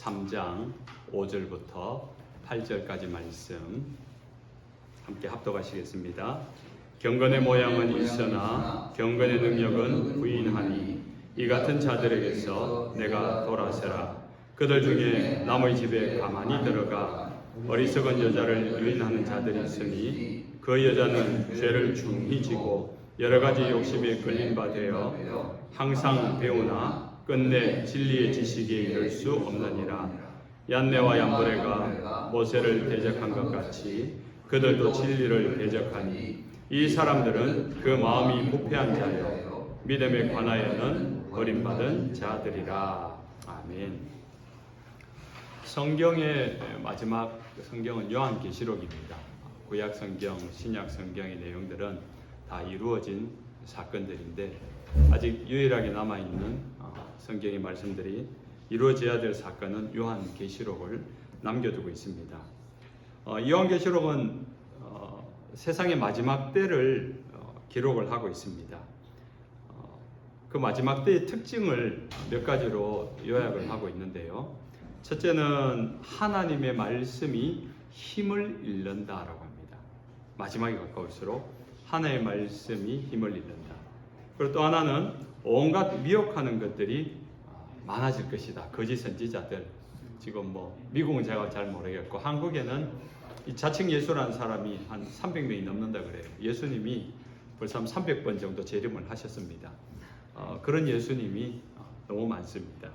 3장 5절부터 8절까지 말씀 함께 합독하시겠습니다. 경건의 모양은 있으나 경건의 능력은 부인하니 이 같은 자들에게서 내가 돌아서라. 그들 중에 남의 집에 가만히 들어가 어리석은 여자를 유인하는 자들이 있으니 그 여자는 죄를 중히 지고 여러 가지 욕심에 끌린 바 되어 항상 배우나 끝내 진리의 지식에 이를 수 없느니라. 얀네와 얀브레가 모세를 대적한 것 같이 그들도 진리를 대적하니 이 사람들은 그 마음이 부패한 자요 믿음에 관하여는 버림받은 자들이라. 아멘. 성경의 마지막 성경은 요한계시록입니다. 구약 성경, 신약 성경의 내용들은 다 이루어진 사건들인데 아직 유일하게 남아있는 성경의 말씀들이 이루어져야 될 사건은 요한계시록을 남겨두고 있습니다. 요한계시록은 세상의 마지막 때를 기록을 하고 있습니다. 그 마지막 때의 특징을 몇 가지로 요약을 하고 있는데요. 첫째는 하나님의 말씀이 힘을 잃는다라고 합니다. 마지막에 가까울수록 하나님의 말씀이 힘을 잃는다. 그리고 또 하나는 온갖 미혹하는 것들이 많아질 것이다. 거짓 선지자들. 지금 미국은 제가 잘 모르겠고 한국에는 이 자칭 예수라는 사람이 한 300명이 넘는다 그래요. 예수님이 벌써 한 300번 정도 재림을 하셨습니다. 그런 예수님이 너무 많습니다.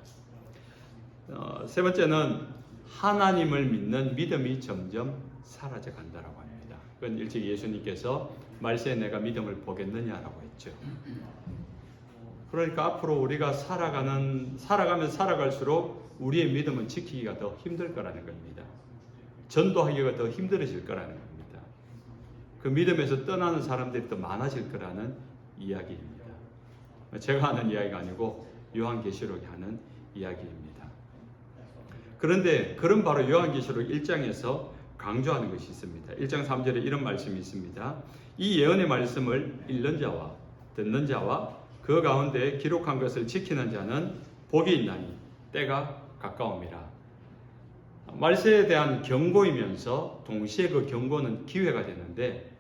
세 번째는 하나님을 믿는 믿음이 점점 사라져 간다라고 합니다. 그건 일찍 예수님께서 말세에 내가 믿음을 보겠느냐라고 했죠. 그러니까 앞으로 우리가 살아가면 살아갈수록 우리의 믿음은 지키기가 더 힘들 거라는 겁니다. 전도하기가 더 힘들어질 거라는 겁니다. 그 믿음에서 떠나는 사람들이 더 많아질 거라는 이야기입니다. 제가 하는 이야기가 아니고 요한계시록이 하는 이야기입니다. 그런데 그런 바로 요한계시록 1장에서 강조하는 것이 있습니다. 1장 3절에 이런 말씀이 있습니다. 이 예언의 말씀을 읽는 자와 듣는 자와 그 가운데 기록한 것을 지키는 자는 복이 있나니 때가 가까움이라. 말세에 대한 경고이면서 동시에 그 경고는 기회가 되는데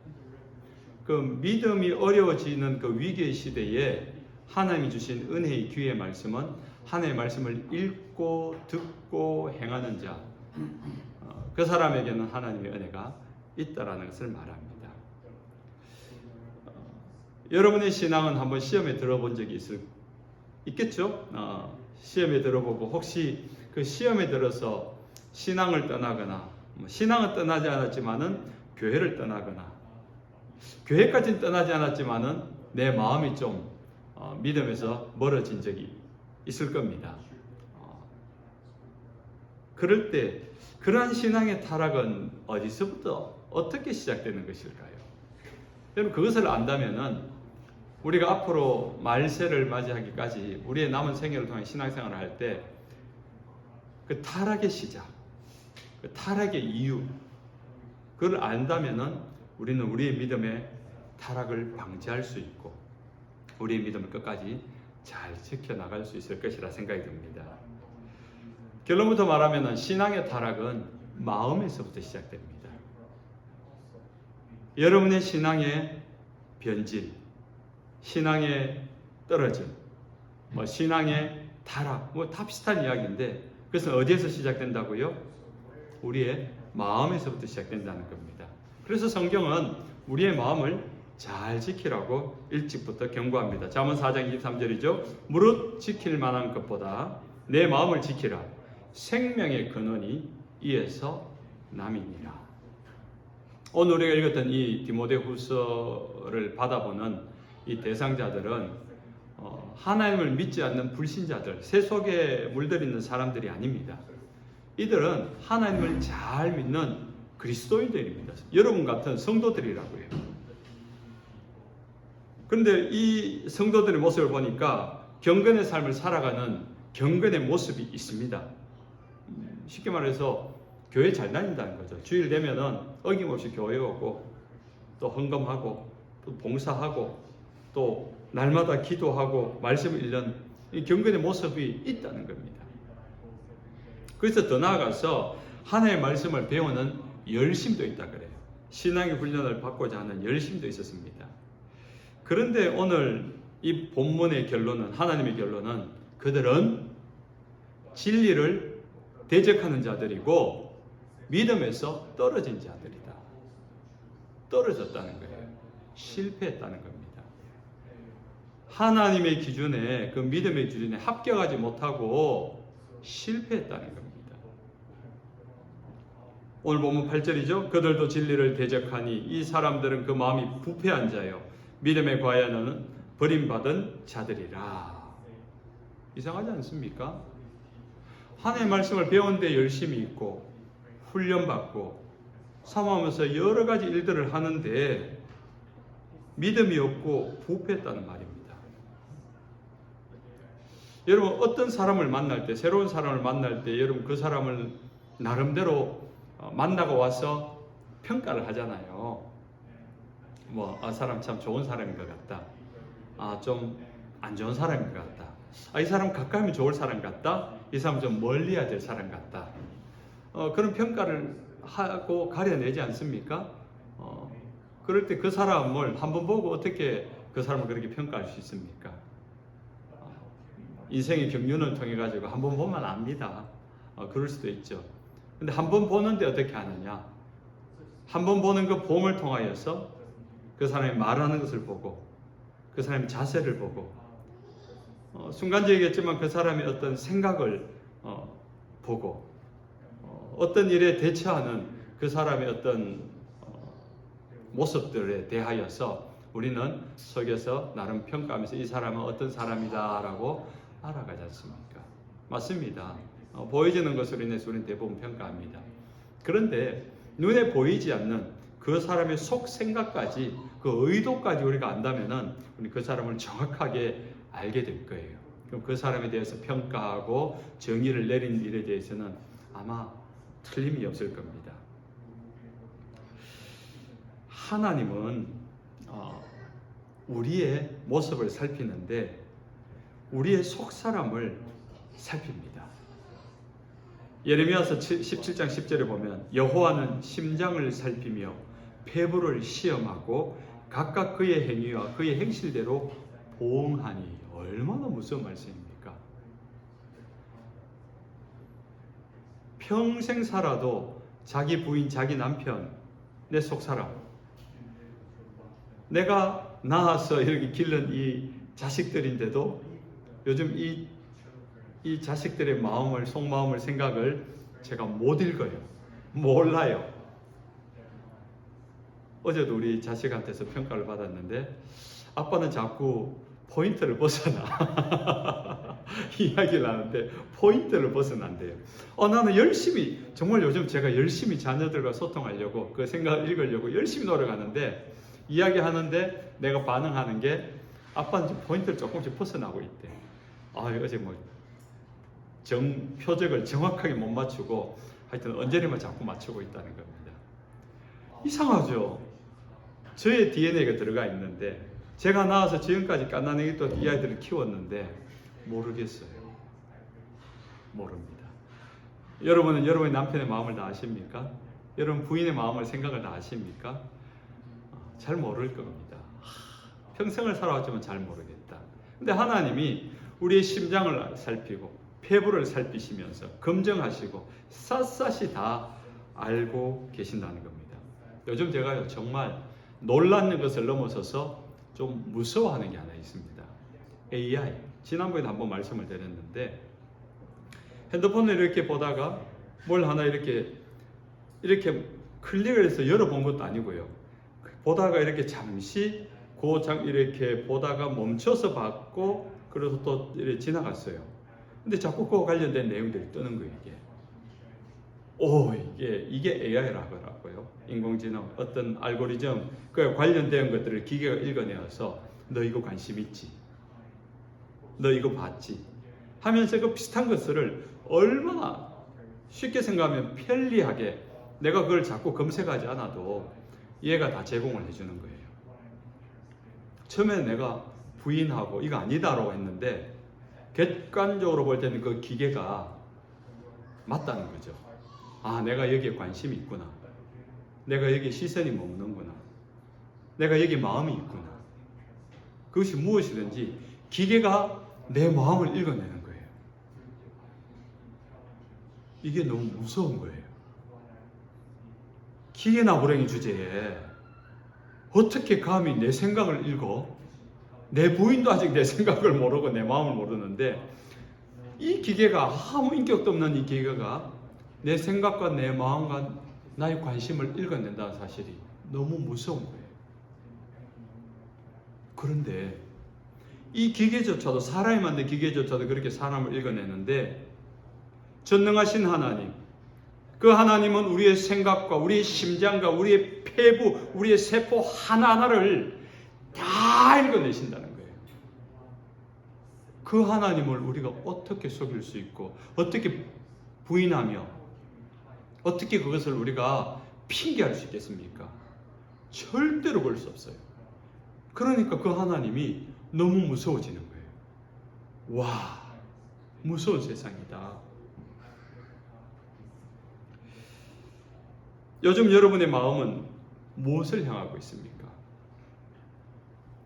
그 믿음이 어려워지는 그 위기의 시대에 하나님이 주신 은혜의 기회의 말씀은 하나님의 말씀을 읽고 듣고 행하는 자, 그 사람에게는 하나님의 은혜가 있다라는 것을 말합니다. 여러분의 신앙은 한번 시험에 들어본 적이 있겠죠? 시험에 들어보고 혹시 그 시험에 들어서 신앙을 떠나거나 신앙은 떠나지 않았지만은 교회를 떠나거나 교회까지는 떠나지 않았지만은 내 마음이 좀 믿음에서 멀어진 적이 있을 겁니다. 그럴 때 그러한 신앙의 타락은 어디서부터 어떻게 시작되는 것일까요? 여러분 그것을 안다면은 우리가 앞으로 말세를 맞이하기까지 우리의 남은 생애를 통해 신앙생활을 할 때 그 타락의 시작, 그 타락의 이유, 그걸 안다면은 우리는 우리의 믿음의 타락을 방지할 수 있고 우리의 믿음을 끝까지 잘 지켜나갈 수 있을 것이라 생각이 듭니다. 결론부터 말하면은 신앙의 타락은 마음에서부터 시작됩니다. 여러분의 신앙의 변질, 신앙의 떨어짐, 신앙의 타락, 다 비슷한 이야기인데 그것은 어디에서 시작된다고요? 우리의 마음에서부터 시작된다는 겁니다. 그래서 성경은 우리의 마음을 잘 지키라고 일찍부터 경고합니다. 잠언 4장 23절이죠. 무릇 지킬 만한 것보다 내 마음을 지키라. 생명의 근원이 이에서 남이니라. 오늘 우리가 읽었던 이 디모데후서를 받아보는 이 대상자들은 하나님을 믿지 않는 불신자들, 새 속에 물들이는 사람들이 아닙니다. 이들은 하나님을 잘 믿는 그리스도인들입니다. 여러분 같은 성도들이라고 해요. 그런데 이 성도들의 모습을 보니까 경건의 삶을 살아가는 경건의 모습이 있습니다. 쉽게 말해서 교회 잘 다닌다는 거죠. 주일 되면은 어김없이 교회 오고 또 헌금하고 또 봉사하고 또 날마다 기도하고 말씀을 읽는 이 경건의 모습이 있다는 겁니다. 그래서 더 나아가서 하나님의 말씀을 배우는 열심도 있다 그래요. 신앙의 훈련을 받고자 하는 열심도 있었습니다. 그런데 오늘 이 본문의 결론은, 하나님의 결론은 그들은 진리를 대적하는 자들이고 믿음에서 떨어진 자들이다. 떨어졌다는 거예요. 실패했다는 겁니다. 하나님의 기준에, 그 믿음의 기준에 합격하지 못하고 실패했다는 겁니다. 오늘 보면 8절이죠. 그들도 진리를 대적하니 이 사람들은 그 마음이 부패한 자요 믿음의 과연은 버림받은 자들이라. 이상하지 않습니까? 하나님의 말씀을 배운 데 열심히 있고 훈련받고 사모하면서 여러 가지 일들을 하는데 믿음이 없고 부패했다는 말입니다. 여러분, 어떤 사람을 만날 때, 새로운 사람을 만날 때 여러분 그 사람을 나름대로 만나고 와서 평가를 하잖아요. 사람 참 좋은 사람인 것 같다. 좀 안 좋은 사람인 것 같다. 이 사람 가까이 하면 좋을 사람 같다. 이 사람 좀 멀리 해야 될 사람 같다. 그런 평가를 하고 가려내지 않습니까? 그럴 때 그 사람을 한번 보고 어떻게 그 사람을 그렇게 평가할 수 있습니까? 인생의 경륜을 통해 가지고 한번 보면 압니다. 그럴 수도 있죠. 근데 한 번 보는데 어떻게 하느냐? 한 번 보는 그 보험을 통하여서 그 사람이 말하는 것을 보고 그 사람의 자세를 보고 순간적이겠지만 그 사람의 어떤 생각을 보고 어떤 일에 대처하는 그 사람의 어떤 모습들에 대하여서 우리는 속에서 나름 평가하면서 이 사람은 어떤 사람이다 라고 알아가지 않습니까? 맞습니다. 보여지는 것으로 인해서 우리는 대부분 평가합니다. 그런데 눈에 보이지 않는 그 사람의 속 생각까지, 그 의도까지 우리가 안다면은 우리 그 사람을 정확하게 알게 될 거예요. 그럼 그 사람에 대해서 평가하고 정의를 내리는 일에 대해서는 아마 틀림이 없을 겁니다. 하나님은 우리의 모습을 살피는데 우리의 속 사람을 살핍니다. 예레미야서 17장 10절에 보면 여호와는 심장을 살피며 폐부를 시험하고 각각 그의 행위와 그의 행실대로 보응하니. 얼마나 무서운 말씀입니까? 평생 살아도 자기 부인, 자기 남편, 내 속사람, 내가 낳아서 이렇게 기른 이 자식들인데도 요즘 이 자식들의 마음을, 속마음을, 생각을 제가 못 읽어요. 몰라요. 어제도 우리 자식한테서 평가를 받았는데 아빠는 자꾸 포인트를 벗어나. 이야기를 하는데 포인트를 벗어난대요. 나는 열심히, 정말 요즘 제가 열심히 자녀들과 소통하려고, 그 생각을 읽으려고 열심히 노력하는데 이야기하는데 내가 반응하는 게 아빠는 지금 포인트를 조금씩 벗어나고 있대. 어제 표적을 정확하게 못 맞추고 하여튼 언제나 자꾸 맞추고 있다는 겁니다. 이상하죠? 저의 DNA가 들어가 있는데 제가 나와서 지금까지 갓난아기 또 이 아이들을 키웠는데 모르겠어요. 모릅니다. 여러분은 여러분의 남편의 마음을 다 아십니까? 여러분 부인의 마음을, 생각을 다 아십니까? 잘 모를 겁니다. 평생을 살아왔지만 잘 모르겠다. 근데 하나님이 우리의 심장을 살피고 폐부를 살피시면서 검증하시고 샅샅이 다 알고 계신다는 겁니다. 요즘 제가요 정말 놀라는 것을 넘어서서 좀 무서워하는 게 하나 있습니다. AI. 지난번에 한번 말씀을 드렸는데 핸드폰을 이렇게 보다가 뭘 하나 이렇게 클릭을 해서 열어본 것도 아니고요. 보다가 이렇게 잠시 이렇게 보다가 멈춰서 봤고 그래서 또 이렇게 지나갔어요. 근데 자꾸 그와 관련된 내용들이 뜨는 거예요. 이게 AI라고 하고요. 인공지능 어떤 알고리즘 그 관련된 것들을 기계가 읽어내어서 너 이거 관심 있지? 너 이거 봤지? 하면서 그 비슷한 것을 얼마나 쉽게 생각하면 편리하게 내가 그걸 자꾸 검색하지 않아도 얘가 다 제공을 해주는 거예요. 처음에 내가 부인하고 이거 아니다라고 했는데 객관적으로 볼 때는 그 기계가 맞다는 거죠. 아, 내가 여기에 관심이 있구나. 내가 여기에 시선이 머무는구나. 내가 여기에 마음이 있구나. 그것이 무엇이든지 기계가 내 마음을 읽어내는 거예요. 이게 너무 무서운 거예요. 기계나 불행의 주제에 어떻게 감히 내 생각을 읽어? 내 부인도 아직 내 생각을 모르고 내 마음을 모르는데 이 기계가 아무 인격도 없는 이 기계가 내 생각과 내 마음과 나의 관심을 읽어낸다는 사실이 너무 무서운 거예요. 그런데 이 기계조차도 사람이 만든 기계조차도 그렇게 사람을 읽어내는데 전능하신 하나님, 그 하나님은 우리의 생각과 우리의 심장과 우리의 폐부, 우리의 세포 하나하나를 다 읽어내신다는 거예요. 그 하나님을 우리가 어떻게 속일 수 있고 어떻게 부인하며 어떻게 그것을 우리가 핑계할 수 있겠습니까? 절대로 그럴 수 없어요. 그러니까 그 하나님이 너무 무서워지는 거예요. 와, 무서운 세상이다. 요즘 여러분의 마음은 무엇을 향하고 있습니까?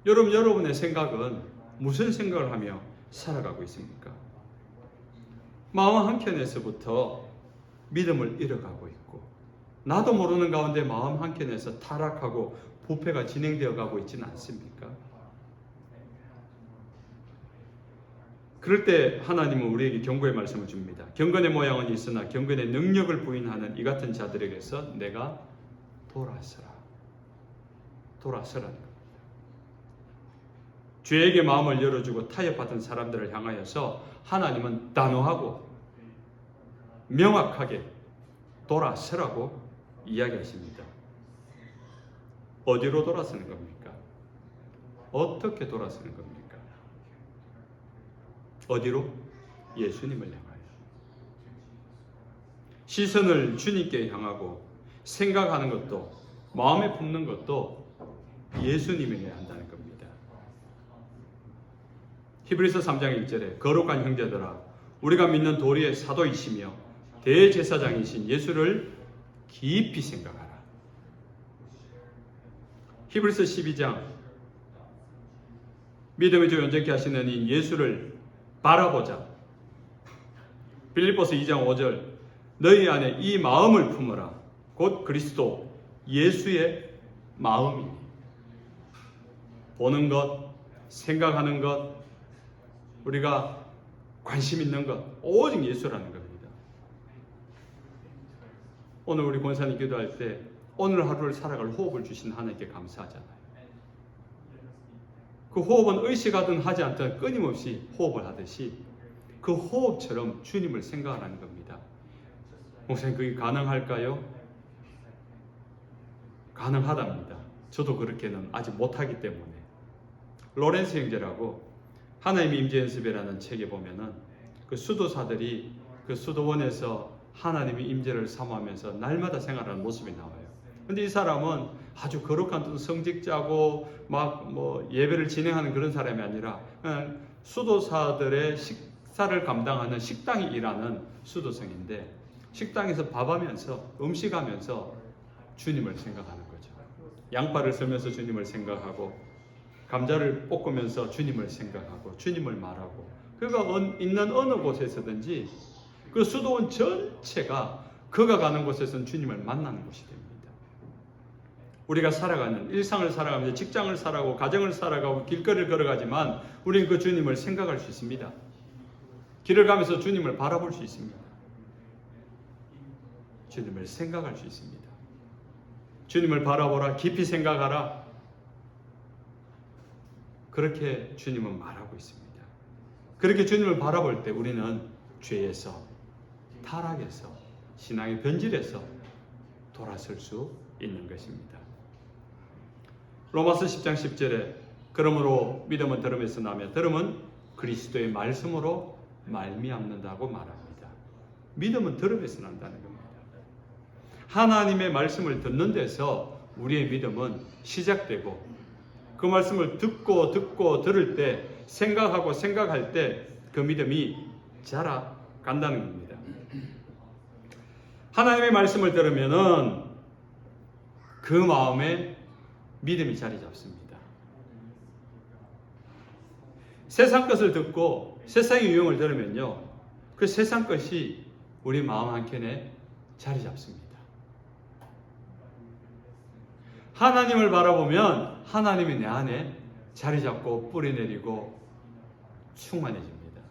여러분의 생각은 무슨 생각을 하며 살아가고 있습니까? 마음 한켠에서부터 믿음을 잃어가고 있고 나도 모르는 가운데 마음 한켠에서 타락하고 부패가 진행되어 가고 있지는 않습니까? 그럴 때 하나님은 우리에게 경고의 말씀을 줍니다. 경건의 모양은 있으나 경건의 능력을 부인하는 이 같은 자들에게서 내가 돌아서라. 돌아서라는 겁니다. 죄에게 마음을 열어주고 타협받은 사람들을 향하여서 하나님은 단호하고 명확하게 돌아서라고 이야기하십니다. 어디로 돌아서는 겁니까? 어떻게 돌아서는 겁니까? 어디로? 예수님을 향하여. 시선을 주님께 향하고 생각하는 것도 마음에 품는 것도 예수님에게 한다는 겁니다. 히브리서 3장 1절에 거룩한 형제들아 우리가 믿는 도리의 사도이시며 대제사장이신 예수를 깊이 생각하라. 히브리서 12장 믿음의 주 온전케 하시는 이 예수를 바라보자. 빌립보서 2장 5절 너희 안에 이 마음을 품어라. 곧 그리스도 예수의 마음이니. 보는 것, 생각하는 것, 우리가 관심 있는 것 오직 예수라는 겁니다. 오늘 우리 권사님 기도할 때 오늘 하루를 살아갈 호흡을 주신 하나님께 감사하잖아요. 그 호흡은 의식하든 하지 않든 끊임없이 호흡을 하듯이 그 호흡처럼 주님을 생각하라는 겁니다. 목사님 그게 가능할까요? 가능하답니다. 저도 그렇게는 아직 못하기 때문에. 로렌스 형제라고 하나님의 임재 연습이라는 책에 보면은 그 수도사들이 그 수도원에서 하나님의 임재를 사모하면서 날마다 생활하는 모습이 나와요. 근데 이 사람은 아주 거룩한 성직자고 막 뭐 예배를 진행하는 그런 사람이 아니라 그냥 수도사들의 식사를 감당하는 식당에 일하는 수도성인데 식당에서 밥하면서 음식하면서 주님을 생각하는 거죠. 양파를 썰면서 주님을 생각하고 감자를 볶으면서 주님을 생각하고 주님을 말하고 그가 있는 어느 곳에서든지 그 수도원 전체가 그가 가는 곳에서는 주님을 만나는 곳이 됩니다. 우리가 살아가는 일상을 살아가면서 직장을 살아가고 가정을 살아가고 길거리를 걸어가지만 우리는 그 주님을 생각할 수 있습니다. 길을 가면서 주님을 바라볼 수 있습니다. 주님을 생각할 수 있습니다. 주님을 바라보라, 깊이 생각하라. 그렇게 주님은 말하고 있습니다. 그렇게 주님을 바라볼 때 우리는 죄에서, 타락에서, 신앙의 변질에서 돌아설 수 있는 것입니다. 로마서 10장 10절에 그러므로 믿음은 들음에서 나며 들음은 그리스도의 말씀으로 말미암는다고 말합니다. 믿음은 들음에서 난다는 겁니다. 하나님의 말씀을 듣는 데서 우리의 믿음은 시작되고 그 말씀을 듣고 들을 때 생각하고 생각할 때 그 믿음이 자라간다는 겁니다. 하나님의 말씀을 들으면은 그 마음에 믿음이 자리 잡습니다. 세상 것을 듣고 세상의 유형을 들으면요, 그 세상 것이 우리 마음 한켠에 자리 잡습니다. 하나님을 바라보면 하나님이 내 안에 자리 잡고 뿌리 내리고 충만해집니다.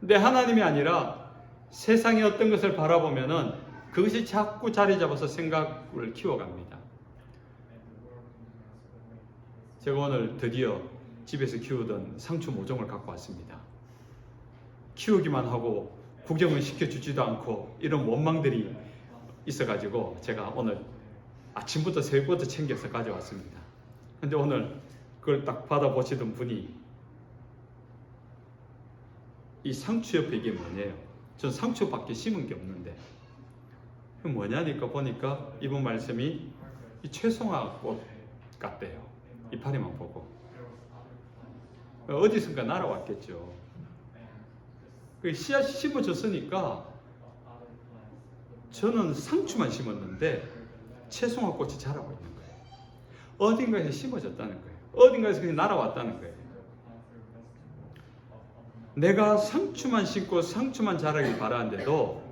근데 하나님이 아니라 세상의 어떤 것을 바라보면은 그것이 자꾸 자리 잡아서 생각을 키워갑니다. 제가 오늘 드디어 집에서 키우던 상추 모종을 갖고 왔습니다. 키우기만 하고 구경을 시켜주지도 않고 이런 원망들이 있어가지고 제가 오늘 아침부터 새벽부터 챙겨서 가져왔습니다. 근데 오늘 그걸 딱 받아보시던 분이 이 상추 옆에 이게 뭐냐요? 전 상추밖에 심은 게 없는데 뭐냐니까 보니까 이분 말씀이 이 채송화 꽃 같대요. 이파리만 보고 어디선가 날아왔겠죠. 그 씨앗이 심어졌으니까 저는 상추만 심었는데 채송화 꽃이 자라고 있는 거예요. 어딘가에서 심어졌다는 거예요. 어딘가에서 그냥 날아왔다는 거예요. 내가 상추만 심고 상추만 자라길 바라는데도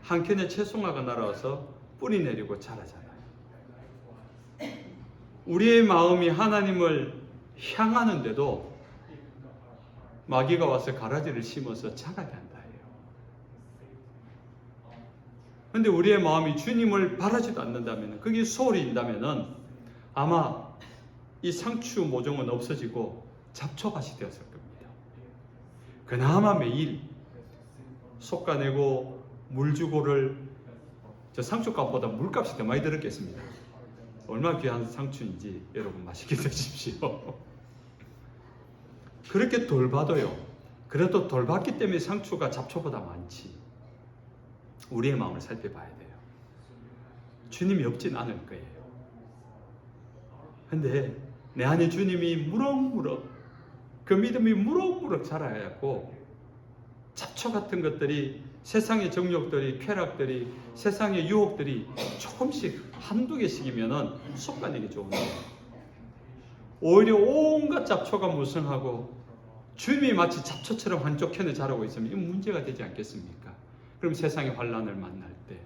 한켠에 채송화가 날아와서 뿌리 내리고 자라잖아요. 우리의 마음이 하나님을 향하는데도 마귀가 와서 가라지를 심어서 자라게 한다 해요. 그런데 우리의 마음이 주님을 바라지도 않는다면, 그게 소홀히 있다면 아마 이 상추 모종은 없어지고 잡초밭이 되었을 겁니다. 그나마 매일 솎아내고 물 주고를, 저 상추값보다 물값이 더 많이 들었겠습니다. 얼마나 귀한 상추인지 여러분 맛있게 드십시오. 그렇게 돌봐도요, 그래도 돌봤기 때문에 상추가 잡초보다 많지. 우리의 마음을 살펴봐야 돼요. 주님이 없진 않을 거예요. 근데 내 안에 주님이 무럭무럭, 그 믿음이 무럭무럭 자라야 하고, 잡초 같은 것들이, 세상의 정욕들이, 쾌락들이, 세상의 유혹들이 조금씩 한두 개씩이면은 솎아내기 좋은 거예요. 오히려 온갖 잡초가 무성하고 주님이 마치 잡초처럼 한쪽 편에 자라고 있으면 이건 문제가 되지 않겠습니까? 그럼 세상의 환난을 만날 때,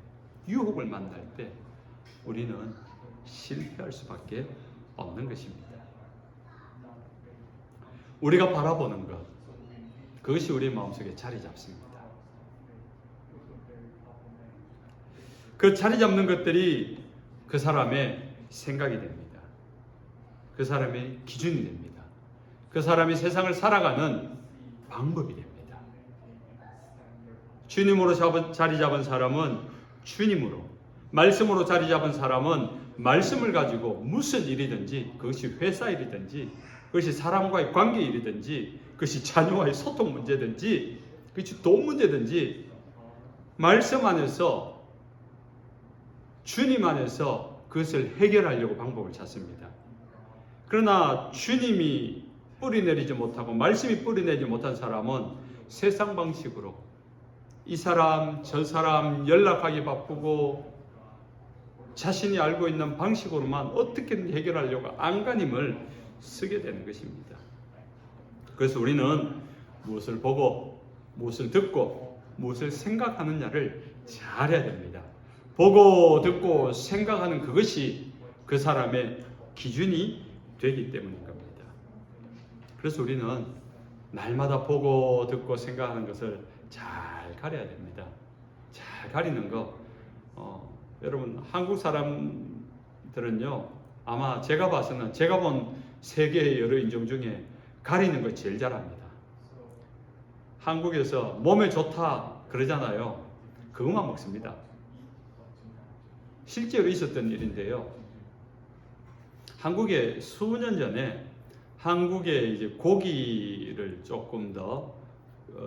유혹을 만날 때 우리는 실패할 수밖에 없는 것입니다. 우리가 바라보는 것, 그것이 우리 마음속에 자리 잡습니다. 그 자리 잡는 것들이 그 사람의 생각이 됩니다. 그 사람의 기준이 됩니다. 그 사람이 세상을 살아가는 방법이 됩니다. 주님으로 자리 잡은 사람은 주님으로, 말씀으로 자리 잡은 사람은 말씀을 가지고 무슨 일이든지, 그것이 회사 일이든지, 그것이 사람과의 관계 일이든지, 그것이 자녀와의 소통 문제든지, 그것이 돈 문제든지, 말씀 안에서, 주님 안에서 그것을 해결하려고 방법을 찾습니다. 그러나 주님이 뿌리 내리지 못하고 말씀이 뿌리 내리지 못한 사람은 세상 방식으로 이 사람 저 사람 연락하기 바쁘고 자신이 알고 있는 방식으로만 어떻게든 해결하려고 안간힘을 쓰게 되는 것입니다. 그래서 우리는 무엇을 보고 무엇을 듣고 무엇을 생각하느냐를 잘해야 됩니다. 보고 듣고 생각하는 그것이 그 사람의 기준이 되기 때문인 겁니다. 그래서 우리는 날마다 보고 듣고 생각하는 것을 잘 가려야 됩니다. 잘 가리는 거, 여러분 한국 사람들은요, 아마 제가 봐서는, 제가 본 세계의 여러 인종 중에 가리는 걸 제일 잘합니다. 한국에서 몸에 좋다 그러잖아요. 그것만 먹습니다. 실제로 있었던 일인데요. 한국에 수년 전에 한국에 이제 고기를 조금 더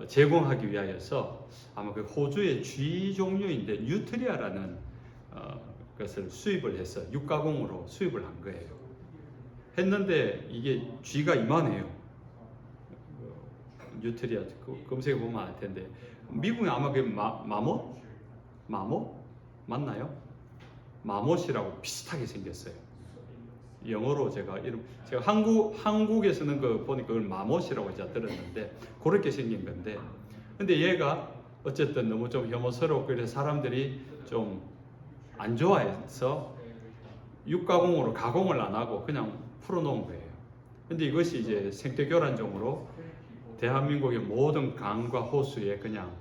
제공하기 위하여서 아마 그 호주의 쥐 종류인데 뉴트리아라는 것을 수입을 해서 육가공으로 수입을 한 거예요. 했는데 이게 쥐가 이만해요. 뉴트리아 검색해 보면 알 텐데 미국에 아마 그 마모 맞나요? 마못이라고 비슷하게 생겼어요. 영어로 제가 한국에서는 보니까 그걸 마못이라고 제가 들었는데 그렇게 생긴 건데, 근데 얘가 어쨌든 너무 좀 혐오스럽고 그래서 사람들이 좀 안 좋아해서 육가공으로 가공을 안 하고 그냥 풀어놓은 거예요. 근데 이것이 이제 생태교란종으로 대한민국의 모든 강과 호수에 그냥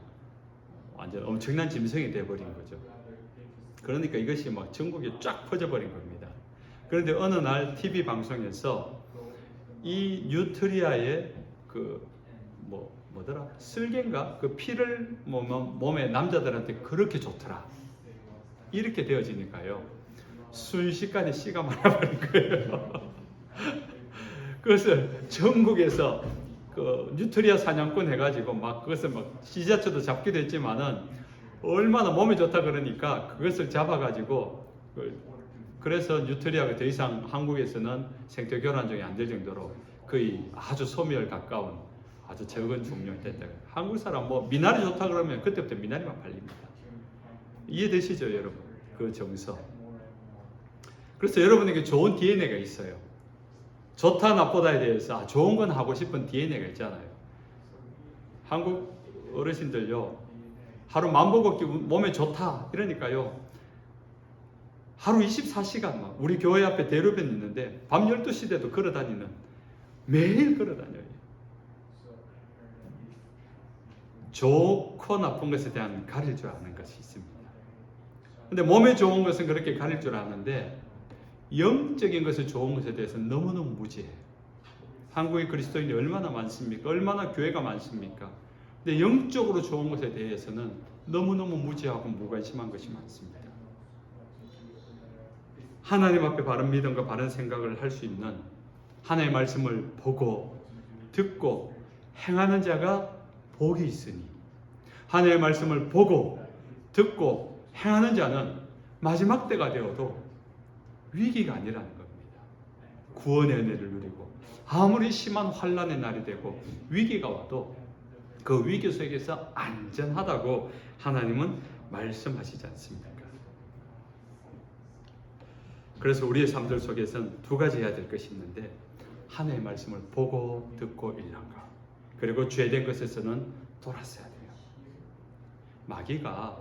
완전 엄청난 짐승이 돼버린 거죠. 그러니까 이것이 막 전국에 쫙 퍼져버린 겁니다. 그런데 어느 날 TV 방송에서 이 뉴트리아의 뭐더라? 쓸개인가? 그 피를 몸에 남자들한테 그렇게 좋더라. 이렇게 되어지니까요. 순식간에 씨가 말아버린 거예요. 그것을 전국에서 그 뉴트리아 사냥꾼 해가지고 막 그것을 막 지자체도 잡기도 했지만은 얼마나 몸에 좋다 그러니까 그것을 잡아가지고 그래서 뉴트리아가 더 이상 한국에서는 생태교란종이 안 될 정도로 거의 아주 소멸 가까운 아주 적은 종류가 됐다. 한국 사람 미나리 좋다 그러면 그때부터 미나리만 팔립니다. 이해되시죠, 여러분? 그 정서. 그래서 여러분에게 좋은 DNA가 있어요. 좋다 나쁘다에 대해서 좋은 건 하고 싶은 DNA가 있잖아요. 한국 어르신들요, 하루 만보 걷기 몸에 좋다 이러니까요, 하루 24시간 우리 교회 앞에 대로변 있는데 밤 12시 돼도 걸어다니는, 매일 걸어다녀요. 좋고 나쁜 것에 대한 가릴 줄 아는 것이 있습니다. 근데 몸에 좋은 것은 그렇게 가릴 줄 아는데 영적인 것을 좋은 것에 대해서는 너무너무 무지해요. 한국의 그리스도인이 얼마나 많습니까? 얼마나 교회가 많습니까? 근데 영적으로 좋은 것에 대해서는 너무너무 무지하고 무관심한 것이 많습니다. 하나님 앞에 바른 믿음과 바른 생각을 할 수 있는, 하나님의 말씀을 보고 듣고 행하는 자가 복이 있으니, 하나님의 말씀을 보고 듣고 행하는 자는 마지막 때가 되어도 위기가 아니라는 겁니다. 구원의 은혜를 누리고 아무리 심한 환난의 날이 되고 위기가 와도 그 위기 속에서 안전하다고 하나님은 말씀하시지 않습니까? 그래서 우리의 삶들 속에서는 두 가지 해야 될 것이 있는데, 하나님의 말씀을 보고 듣고 일한가, 그리고 죄된 것에서는 돌아서야 돼요. 마귀가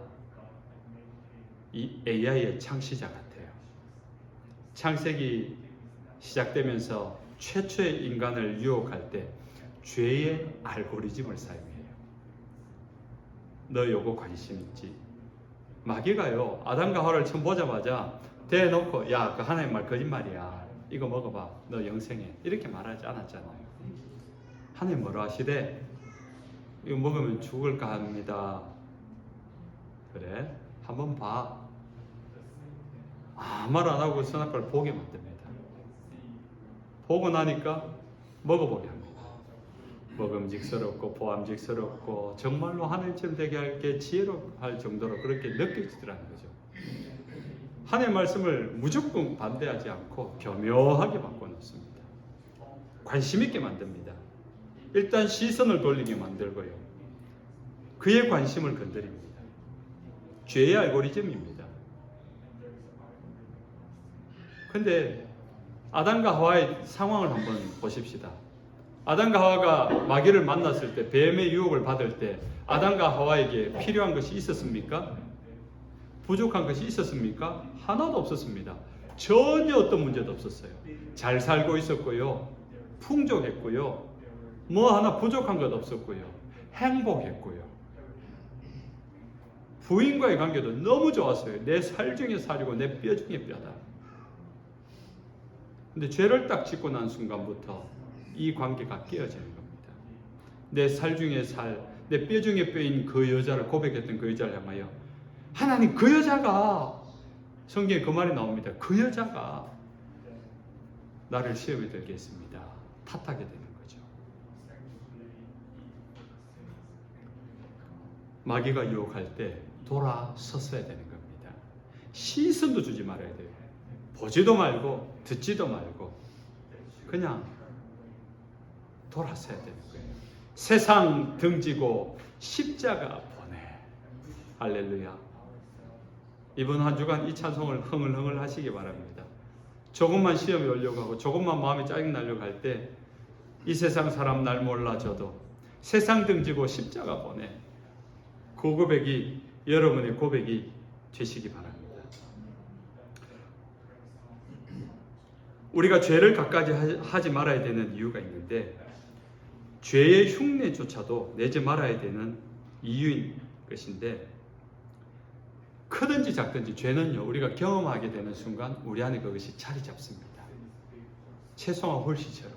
이 AI의 창시자 같아요. 창세기 시작되면서 최초의 인간을 유혹할 때 죄의 알고리즘을 사용해요. 너 요거 관심 있지? 마귀가요, 아담과 하와를 처음 보자마자 대놓고, 야, 그 하나님 말 거짓말이야, 이거 먹어봐, 너 영생해, 이렇게 말하지 않았잖아요. 하나님 뭐라 하시대? 이거 먹으면 죽을까 합니다. 그래? 한번 봐. 아무 말 안 하고 선악과를 보게 만듭니다. 보고 나니까 먹어보게 합니다. 먹음직스럽고 보암직스럽고 정말로 하나님처럼 되게 할 게 지혜로할 정도로 그렇게 느껴지더라는 거죠. 하나님의 말씀을 무조건 반대하지 않고 교묘하게 바꿔놓습니다. 관심 있게 만듭니다. 일단 시선을 돌리게 만들고요, 그의 관심을 건드립니다. 죄의 알고리즘입니다. 근데 아담과 하와의 상황을 한번 보십시다. 아담과 하와가 마귀를 만났을 때, 뱀의 유혹을 받을 때 아담과 하와에게 필요한 것이 있었습니까? 부족한 것이 있었습니까? 하나도 없었습니다. 전혀 어떤 문제도 없었어요. 잘 살고 있었고요, 풍족했고요, 뭐 하나 부족한 것 없었고요, 행복했고요, 부인과의 관계도 너무 좋았어요. 내 살 중에 살이고 내 뼈 중에 뼈다. 근데 죄를 딱 짓고 난 순간부터 이 관계가 깨어지는 겁니다. 내 살 중에 살, 내 뼈 중에 뼈인 그 여자를 고백했던 그 여자를 향하여 하나님, 그 여자가, 성경에 그 말이 나옵니다. 그 여자가 나를 시험에 들게 했습니다. 탓하게 되는 거죠. 마귀가 유혹할 때 돌아섰어야 되는 겁니다. 시선도 주지 말아야 돼요. 보지도 말고 듣지도 말고 그냥 돌아서야 되는 거예요. 세상 등지고 십자가 보내. 할렐루야. 이번 한 주간 이 찬송을 흥얼흥얼 하시기 바랍니다. 조금만 시험이 오려고 하고 조금만 마음이 짜증나려고 할 때 이 세상 사람 날 몰라줘도 세상 등지고 십자가 보내, 그 고백이 여러분의 고백이 되시기 바랍니다. 우리가 죄를 갖가지 하지 말아야 되는 이유가 있는데, 죄의 흉내조차도 내지 말아야 되는 이유인 것인데, 크든지 작든지 죄는요, 우리가 경험하게 되는 순간 우리 안에 그것이 자리 잡습니다. 채송화 홀씨처럼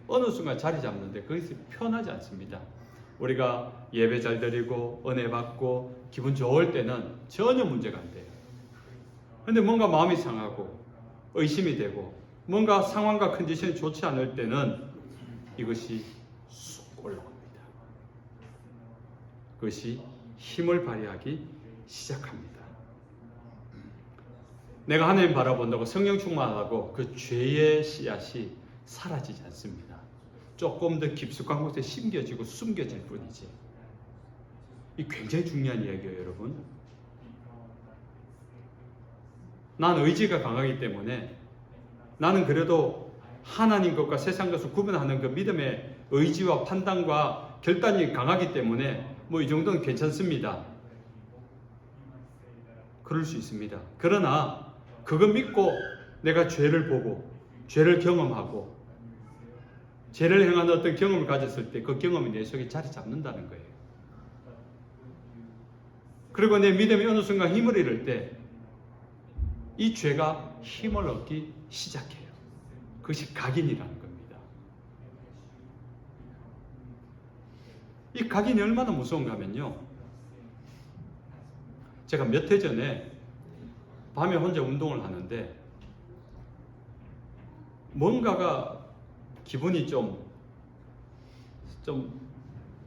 어느 순간 자리 잡는데 그것이 편하지 않습니다. 우리가 예배 잘 드리고 은혜 받고 기분 좋을 때는 전혀 문제가 안 돼요. 그런데 뭔가 마음이 상하고 의심이 되고 뭔가 상황과 컨디션이 좋지 않을 때는 이것이 쑥 올라옵니다. 그것이 힘을 발휘하기 시작합니다. 내가 하나님 바라본다고 성령 충만하고 그 죄의 씨앗이 사라지지 않습니다. 조금 더 깊숙한 곳에 심겨지고 숨겨질 뿐이지. 이 굉장히 중요한 이야기예요, 여러분. 난 의지가 강하기 때문에, 나는 그래도 하나님 것과 세상 것을 구분하는 그 믿음의 의지와 판단과 결단이 강하기 때문에 뭐 이 정도는 괜찮습니다. 그럴 수 있습니다. 그러나 그거 믿고 내가 죄를 보고 죄를 경험하고 죄를 행하는 어떤 경험을 가졌을 때 그 경험이 내 속에 자리 잡는다는 거예요. 그리고 내 믿음이 어느 순간 힘을 잃을 때 이 죄가 힘을 얻기 시작해요. 그것이 각인이라는 겁니다. 이 각인이 얼마나 무서운가 하면요, 제가 몇 해 전에 밤에 혼자 운동을 하는데 뭔가가 기분이 좀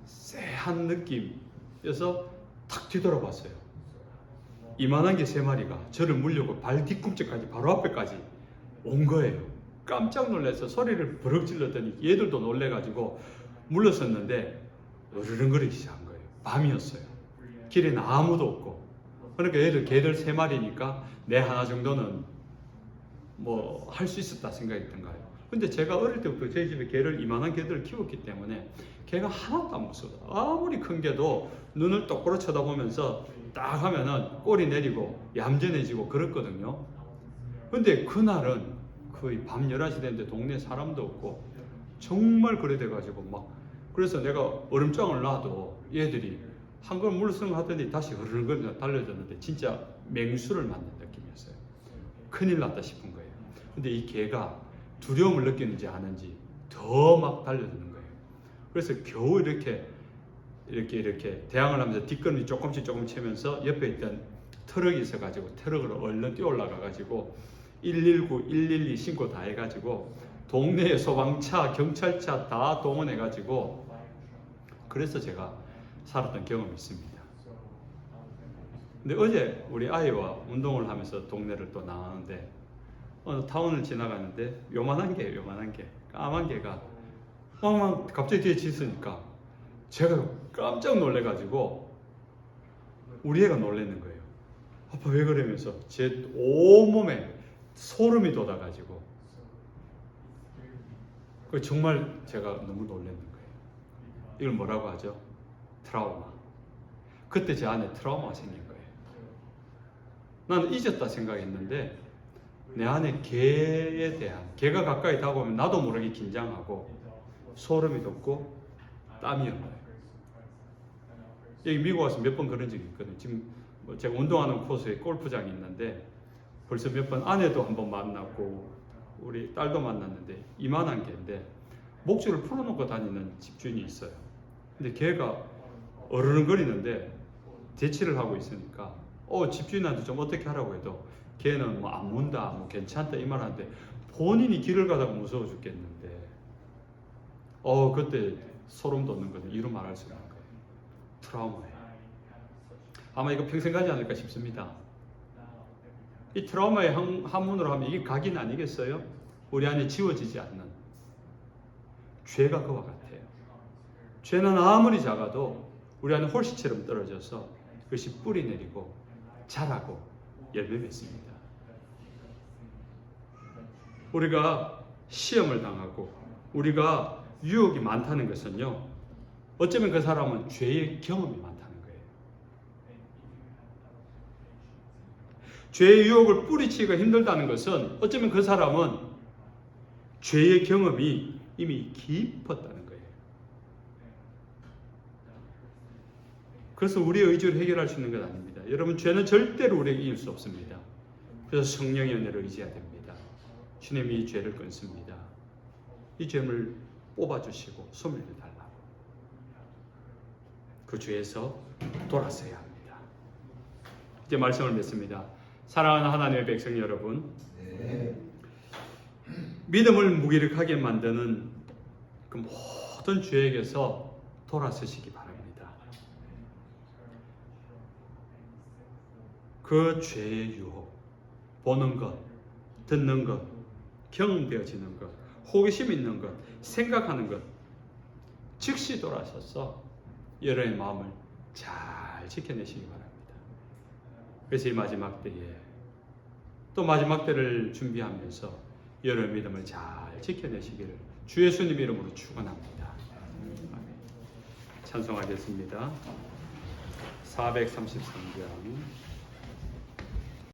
쎄한 느낌이어서 탁 뒤돌아봤어요. 이만한 게 3마리가 저를 물려고 발 뒤꿈치까지 바로 앞에까지 온 거예요. 깜짝 놀라서 소리를 버럭 질렀더니 얘들도 놀래가지고 물러섰는데 으르렁거리기 시작한 거예요. 밤이었어요. 길에는 아무도 없고. 그러니까 걔들 3마리니까 내 하나 정도는 뭐 할 수 있었다 생각했던가요. 근데 제가 어릴 때부터 저희 집에 개를 이만한 개들을 키웠기 때문에 개가 하나도 안 무서워요. 아무리 큰 개도 눈을 똑바로 쳐다보면서 딱 하면은 꼬리 내리고 얌전해지고 그렇거든요. 근데 그날은 거의 밤 11시 됐는데 동네에 사람도 없고 정말 그래 돼가지고 막, 그래서 내가 얼음장을 놔도 얘들이 한 걸 물러서는 하더니 다시 흐르렁거리면서 달려졌는데 진짜 맹수를 맞는 느낌이었어요. 큰일 났다 싶은 거예요. 근데 이 개가 두려움을 느끼는지 아는지 더 막 달려드는 거예요. 그래서 겨우 이렇게 대항을 하면서 뒷걸음질 조금씩 치면서 옆에 있던 트럭이 있어가지고 트럭으로 얼른 뛰어 올라가가지고 119, 112 신고 다 해가지고 동네에 소방차, 경찰차 다 동원해가지고 그래서 제가 살았던 경험이 있습니다. 근데 어제 우리 아이와 운동을 하면서 동네를 또 나가는데 어느 타운을 지나가는데 요만한 개 까만 개가 막 갑자기 뒤에 짖으니까 제가 깜짝 놀래가지고 우리 애가 놀라는 거예요. 아빠 왜 그러면서 제 온몸에 소름이 돋아가지고 정말 제가 너무 놀라는 거예요. 이걸 뭐라고 하죠? 트라우마. 그때 제 안에 트라우마가 생긴 거예요. 나는 잊었다 생각했는데 내 안에 개에 대한, 개가 가까이 다가오면 나도 모르게 긴장하고 소름이 돋고 땀이 흘러요. 여기 미국 와서 몇 번 그런 적이 있거든요. 지금 제가 운동하는 코스에 골프장이 있는데 벌써 몇 번 아내도 한번 만났고 우리 딸도 만났는데 이만한 개인데 목줄을 풀어놓고 다니는 집주인이 있어요. 근데 걔가 어르렁거리는데 대치를 하고 있으니까 집주인한테 좀 어떻게 하라고 해도 걔는 뭐 안 문다, 뭐 괜찮다 이 말 하는데 본인이 길을 가다가 무서워 죽겠는데 그때 소름 돋는 거는 이루 말할 수 없는 거예요. 트라우마예요. 아마 이거 평생 가지 않을까 싶습니다. 이 트라우마의 한문으로 하면 이게 각인 아니겠어요? 우리 안에 지워지지 않는 죄가 그와 같아요. 죄는 아무리 작아도 우리 안에 홀씨처럼 떨어져서 그것이 뿌리 내리고 자라고 열매 맺습니다. 우리가 시험을 당하고 우리가 유혹이 많다는 것은요, 어쩌면 그 사람은 죄의 경험이 많다는 거예요. 죄의 유혹을 뿌리치기가 힘들다는 것은 어쩌면 그 사람은 죄의 경험이 이미 깊었다는 거예요. 그래서 우리의 의지로 해결할 수 있는 것 아닙니다. 여러분, 죄는 절대로 우리에게 이길 수 없습니다. 그래서 성령의 은혜를 의지해야 됩니다. 주님이 이 죄를 끊습니다. 이 죄를 뽑아주시고 소멸해 달라고. 그 죄에서 돌아서야 합니다. 이제 말씀을 맺습니다. 사랑하는 하나님의 백성 여러분, 믿음을 무기력하게 만드는 그 모든 죄에게서 돌아서시기 바랍니다. 그 죄의 유혹, 보는 것, 듣는 것, 경험되어지는 것, 호기심 있는 것, 생각하는 것, 즉시 돌아서서 여러분의 마음을 잘 지켜내시기 바랍니다. 그래서 이 마지막 때에 또 마지막 때를 준비하면서 여러분의 믿음을 잘 지켜내시기를 주 예수님 이름으로 축원합니다. 찬송하겠습니다. 433장